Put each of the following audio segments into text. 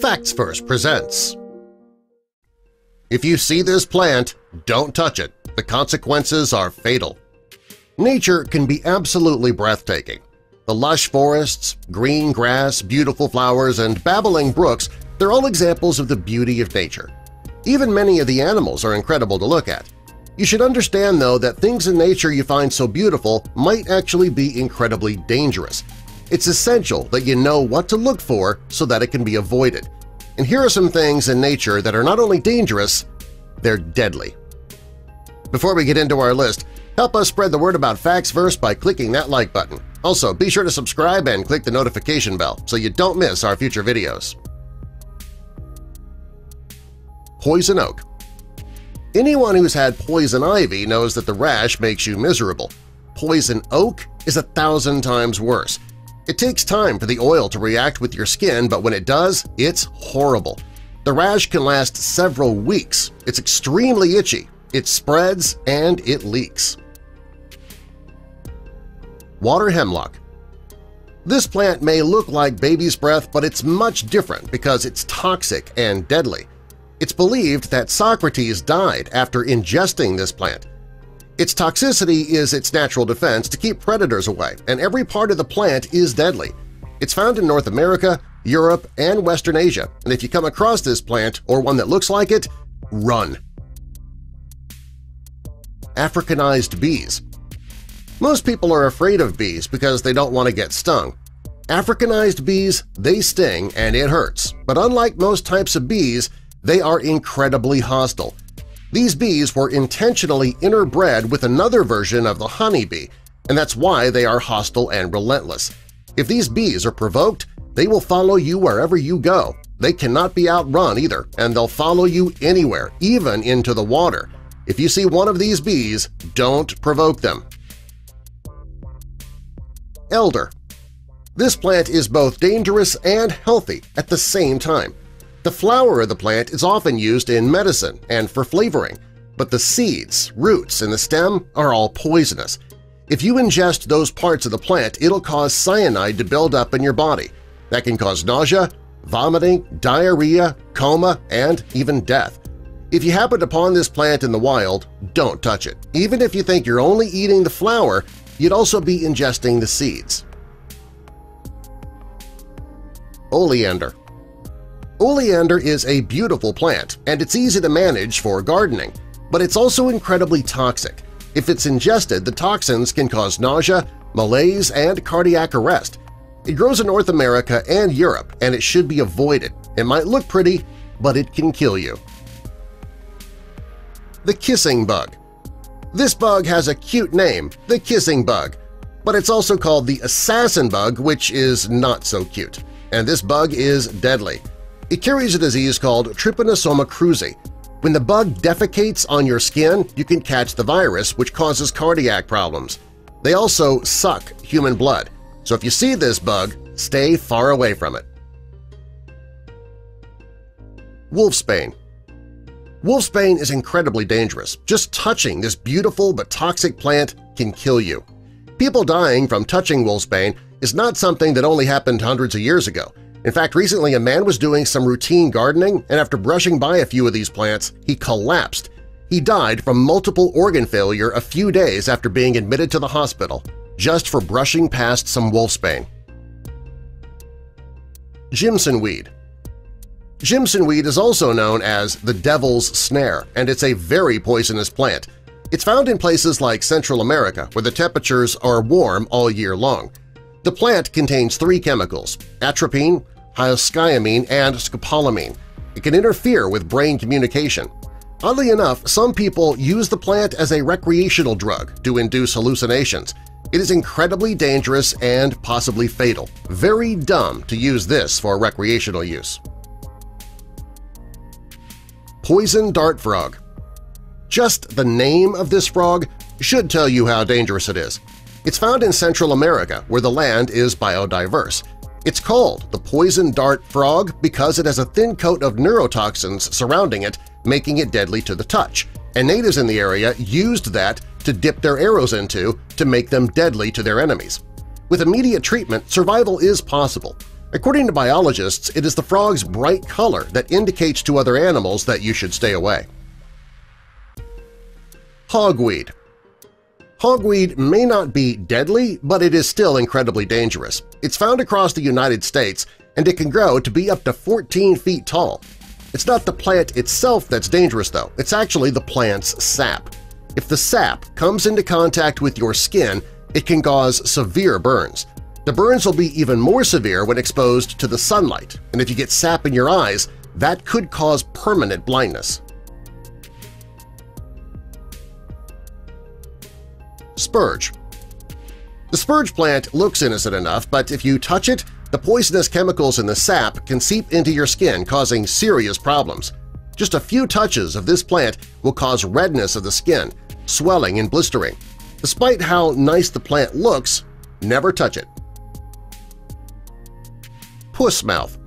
Facts First presents. If you see this plant, don't touch it. The consequences are fatal. Nature can be absolutely breathtaking. The lush forests, green grass, beautiful flowers, and babbling brooks, they're all examples of the beauty of nature. Even many of the animals are incredible to look at. You should understand, though, that things in nature you find so beautiful might actually be incredibly dangerous. It's essential that you know what to look for so that it can be avoided. And here are some things in nature that are not only dangerous, they're deadly. Before we get into our list, help us spread the word about Facts First by clicking that like button. Also, be sure to subscribe and click the notification bell so you don't miss our future videos. Poison oak. Anyone who's had poison ivy knows that the rash makes you miserable. Poison oak is 1,000 times worse. It takes time for the oil to react with your skin, but when it does, it's horrible. The rash can last several weeks. It's extremely itchy. It spreads and it leaks. Water hemlock. This plant may look like baby's breath, but it's much different because it's toxic and deadly. It's believed that Socrates died after ingesting this plant. Its toxicity is its natural defense to keep predators away, and every part of the plant is deadly. It's found in North America, Europe, and Western Asia, and if you come across this plant or one that looks like it, run. Africanized bees. Most people are afraid of bees because they don't want to get stung. Africanized bees, they sting and it hurts, but unlike most types of bees, they are incredibly hostile. These bees were intentionally interbred with another version of the honeybee, and that's why they are hostile and relentless. If these bees are provoked, they will follow you wherever you go. They cannot be outrun either, and they'll follow you anywhere, even into the water. If you see one of these bees, don't provoke them. Elder. This plant is both dangerous and healthy at the same time. The flower of the plant is often used in medicine and for flavoring, but the seeds, roots, and the stem are all poisonous. If you ingest those parts of the plant, it'll cause cyanide to build up in your body. That can cause nausea, vomiting, diarrhea, coma, and even death. If you happen upon this plant in the wild, don't touch it. Even if you think you're only eating the flower, you'd also be ingesting the seeds. Oleander. Oleander is a beautiful plant, and it's easy to manage for gardening, but it's also incredibly toxic. If it's ingested, the toxins can cause nausea, malaise, and cardiac arrest. It grows in North America and Europe, and it should be avoided. It might look pretty, but it can kill you. The kissing bug. This bug has a cute name, the kissing bug, but it's also called the assassin bug, which is not so cute. And this bug is deadly. It carries a disease called Trypanosoma cruzi. When the bug defecates on your skin, you can catch the virus, which causes cardiac problems. They also suck human blood, so if you see this bug, stay far away from it. Wolfsbane. Wolfsbane is incredibly dangerous. Just touching this beautiful but toxic plant can kill you. People dying from touching wolfsbane is not something that only happened hundreds of years ago. In fact, recently a man was doing some routine gardening, and after brushing by a few of these plants, he collapsed. He died from multiple organ failure a few days after being admitted to the hospital, just for brushing past some wolfsbane. Jimsonweed. Jimsonweed is also known as the devil's snare, and it's a very poisonous plant. It's found in places like Central America, where the temperatures are warm all year long. The plant contains 3 chemicals – atropine, hyoscyamine, and scopolamine. It can interfere with brain communication. Oddly enough, some people use the plant as a recreational drug to induce hallucinations. It is incredibly dangerous and possibly fatal. Very dumb to use this for recreational use. Poison dart frog. Just the name of this frog should tell you how dangerous it is. It's found in Central America, where the land is biodiverse. It's called the poison dart frog because it has a thin coat of neurotoxins surrounding it, making it deadly to the touch, and natives in the area used that to dip their arrows into to make them deadly to their enemies. With immediate treatment, survival is possible. According to biologists, it is the frog's bright color that indicates to other animals that you should stay away. Hogweed. Hogweed may not be deadly, but it is still incredibly dangerous. It's found across the United States, and it can grow to be up to 14 feet tall. It's not the plant itself that's dangerous, though. It's actually the plant's sap. If the sap comes into contact with your skin, it can cause severe burns. The burns will be even more severe when exposed to the sunlight, and if you get sap in your eyes, that could cause permanent blindness. Spurge. The spurge plant looks innocent enough, but if you touch it, the poisonous chemicals in the sap can seep into your skin, causing serious problems. Just a few touches of this plant will cause redness of the skin, swelling and blistering. Despite how nice the plant looks, never touch it. Puss mouth.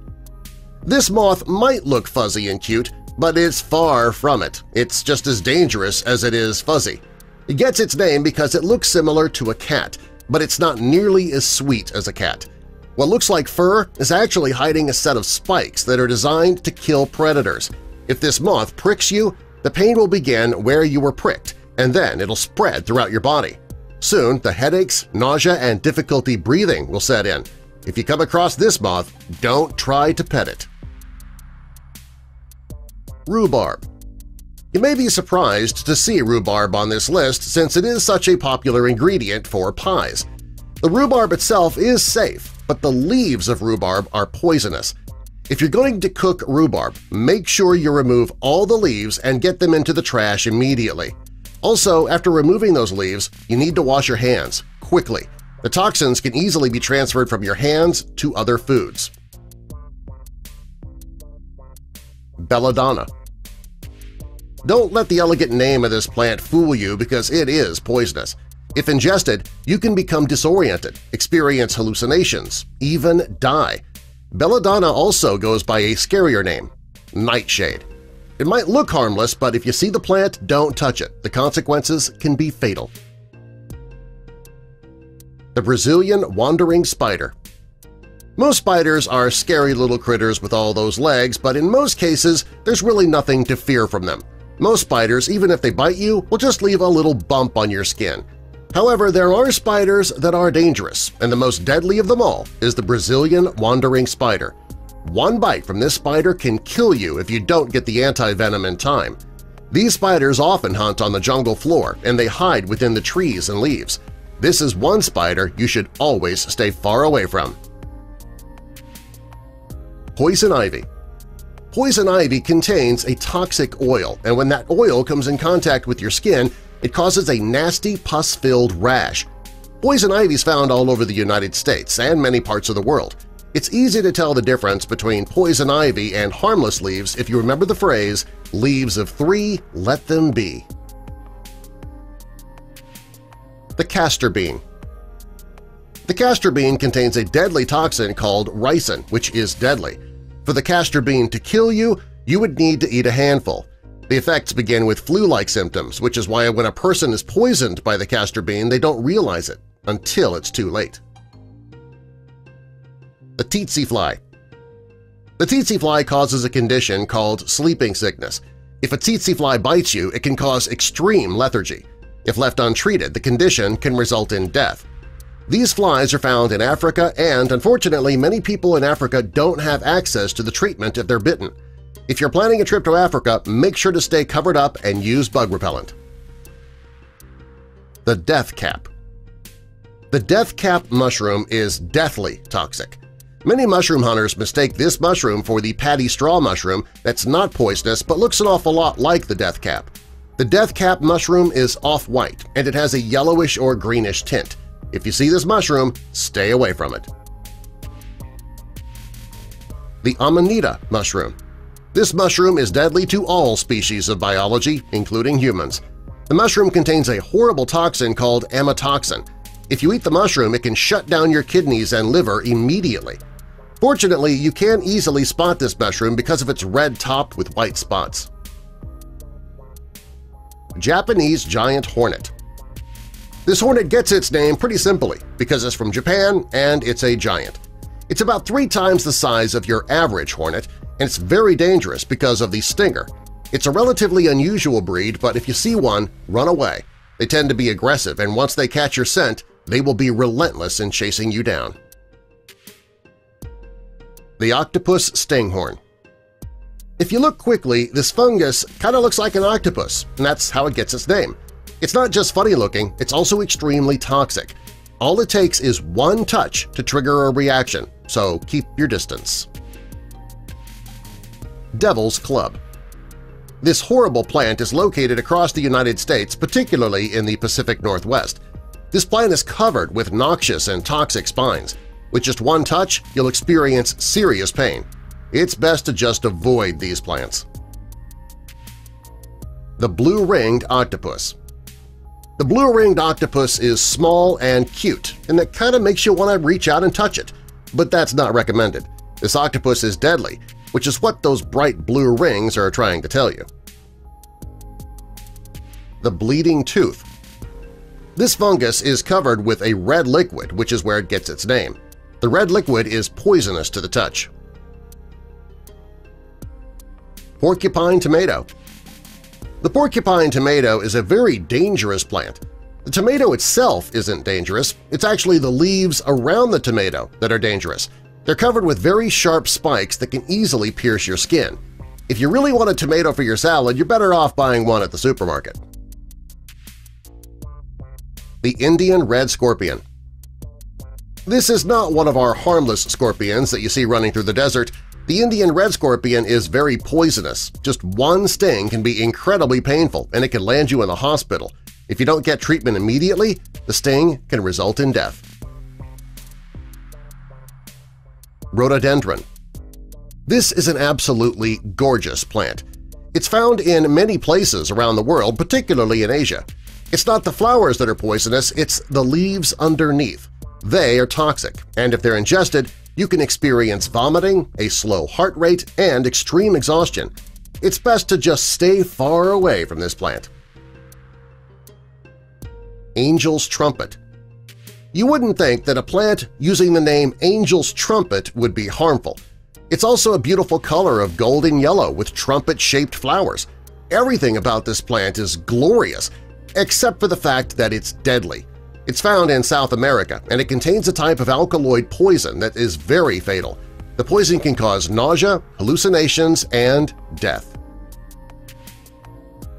This moth might look fuzzy and cute, but it's far from it. It's just as dangerous as it is fuzzy. It gets its name because it looks similar to a cat, but it's not nearly as sweet as a cat. What looks like fur is actually hiding a set of spikes that are designed to kill predators. If this moth pricks you, the pain will begin where you were pricked, and then it'll spread throughout your body. Soon, the headaches, nausea, and difficulty breathing will set in. If you come across this moth, don't try to pet it. Rhubarb. You may be surprised to see rhubarb on this list since it is such a popular ingredient for pies. The rhubarb itself is safe, but the leaves of rhubarb are poisonous. If you're going to cook rhubarb, make sure you remove all the leaves and get them into the trash immediately. Also, after removing those leaves, you need to wash your hands quickly. The toxins can easily be transferred from your hands to other foods. Belladonna. Don't let the elegant name of this plant fool you because it is poisonous. If ingested, you can become disoriented, experience hallucinations, even die. Belladonna also goes by a scarier name – nightshade. It might look harmless, but if you see the plant, don't touch it. The consequences can be fatal. The Brazilian wandering spider. Most spiders are scary little critters with all those legs, but in most cases there's really nothing to fear from them. Most spiders, even if they bite you, will just leave a little bump on your skin. However, there are spiders that are dangerous, and the most deadly of them all is the Brazilian wandering spider. One bite from this spider can kill you if you don't get the anti-venom in time. These spiders often hunt on the jungle floor, and they hide within the trees and leaves. This is one spider you should always stay far away from. Poison ivy. Poison ivy contains a toxic oil, and when that oil comes in contact with your skin, it causes a nasty pus-filled rash. Poison ivy is found all over the United States and many parts of the world. It's easy to tell the difference between poison ivy and harmless leaves if you remember the phrase, "Leaves of three, let them be." The castor bean. The castor bean contains a deadly toxin called ricin, which is deadly. For the castor bean to kill you, you would need to eat a handful. The effects begin with flu-like symptoms, which is why when a person is poisoned by the castor bean, they don't realize it until it's too late. The tsetse fly. The tsetse fly causes a condition called sleeping sickness. If a tsetse fly bites you, it can cause extreme lethargy. If left untreated, the condition can result in death. These flies are found in Africa, and unfortunately many people in Africa don't have access to the treatment if they're bitten. If you're planning a trip to Africa, make sure to stay covered up and use bug repellent. The death cap. The death cap mushroom is deathly toxic. Many mushroom hunters mistake this mushroom for the paddy straw mushroom that's not poisonous but looks an awful lot like the death cap. The death cap mushroom is off-white, and it has a yellowish or greenish tint. If you see this mushroom, stay away from it. The Amanita Mushroom. This mushroom is deadly to all species of biology, including humans. The mushroom contains a horrible toxin called amatoxin. If you eat the mushroom, it can shut down your kidneys and liver immediately. Fortunately, you can easily spot this mushroom because of its red top with white spots. Japanese giant hornet. This hornet gets its name pretty simply because it's from Japan and it's a giant. It's about 3 times the size of your average hornet, and it's very dangerous because of the stinger. It's a relatively unusual breed, but if you see one, run away. They tend to be aggressive, and once they catch your scent, they will be relentless in chasing you down. The octopus stinghorn. If you look quickly, this fungus kind of looks like an octopus, and that's how it gets its name. It's not just funny-looking, it's also extremely toxic. All it takes is one touch to trigger a reaction, so keep your distance. Devil's Club. This horrible plant is located across the United States, particularly in the Pacific Northwest. This plant is covered with noxious and toxic spines. With just one touch, you'll experience serious pain. It's best to just avoid these plants. The blue-ringed octopus. The blue-ringed octopus is small and cute, and it kind of makes you want to reach out and touch it, but that's not recommended. This octopus is deadly, which is what those bright blue rings are trying to tell you. The bleeding tooth. This fungus is covered with a red liquid, which is where it gets its name. The red liquid is poisonous to the touch. Porcupine tomato. The porcupine tomato is a very dangerous plant. The tomato itself isn't dangerous, it's actually the leaves around the tomato that are dangerous. They're covered with very sharp spikes that can easily pierce your skin. If you really want a tomato for your salad, you're better off buying one at the supermarket. The Indian red scorpion. This is not one of our harmless scorpions that you see running through the desert. The Indian red scorpion is very poisonous. Just one sting can be incredibly painful, and it can land you in the hospital. If you don't get treatment immediately, the sting can result in death. Rhododendron. This is an absolutely gorgeous plant. It's found in many places around the world, particularly in Asia. It's not the flowers that are poisonous, it's the leaves underneath. They are toxic, and if they're ingested, you can experience vomiting, a slow heart rate, and extreme exhaustion. It's best to just stay far away from this plant. Angel's trumpet. You wouldn't think that a plant using the name Angel's trumpet would be harmful. It's also a beautiful color of golden yellow with trumpet-shaped flowers. Everything about this plant is glorious, except for the fact that it's deadly. It's found in South America, and it contains a type of alkaloid poison that is very fatal. The poison can cause nausea, hallucinations, and death.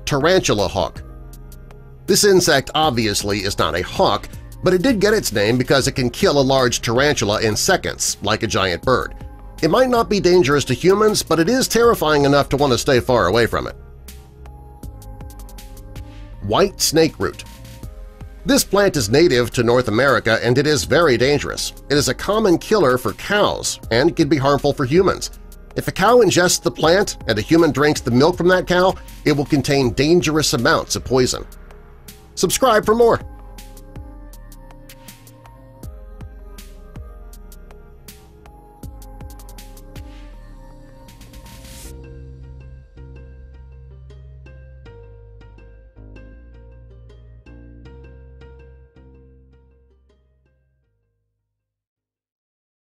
Tarantella hawk. This insect obviously is not a hawk, but it did get its name because it can kill a large tarantula in seconds, like a giant bird. It might not be dangerous to humans, but it is terrifying enough to want to stay far away from it. White snakeroot. This plant is native to North America and it is very dangerous. It is a common killer for cows and can be harmful for humans. If a cow ingests the plant and a human drinks the milk from that cow, it will contain dangerous amounts of poison. Subscribe for more!